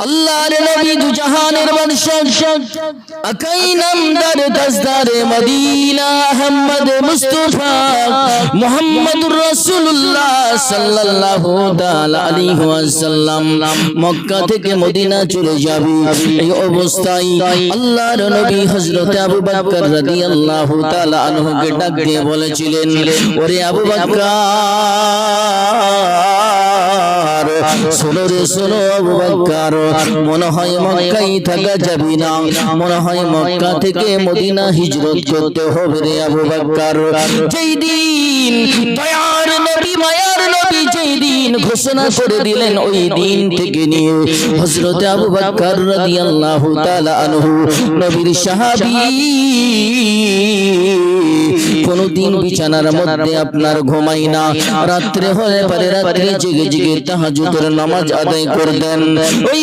আল্লাহর নবী দু জাহানের বাদশা আকাই নামদার তাজদারে মদিনা আহমদ মুস্তাফা মুহাম্মদুর রাসূলুল্লাহ সাল্লাল্লাহু তাআলা আলাইহি ওয়াসাল্লাম মক্কা থেকে মদিনা চলে যাবে। এই অবস্থায় আল্লাহর নবী হযরত আবু বকর রাদিয়াল্লাহু তাআলা আনহুকে ডাক দিয়ে বলেছিলেন, ওরে আবু বকর, শোনো রে শোনো আবু বকর, মনে হয় মক্কায় থাকা যাবে না, মনে হয় মক্কা থেকে মদিনা হিজরত করতে হবে রে আবু বকর। যেই দিন দয়ার নবী মায়ার নবী যেই দিন ঘোষণা করে দিলেন, ওই দিন থেকে নিয়ে হযরত আবু বকর রাদিয়াল্লাহু তাআলা আনহু নবীর সাহাবী কোনদিন বিছানার মধ্যে আপনার ঘুমাই না, রাত্রে হলে পরে রাত্রে জেগে জেগে তাহাজ্জুদের নামাজ আদায় করতেন। ওই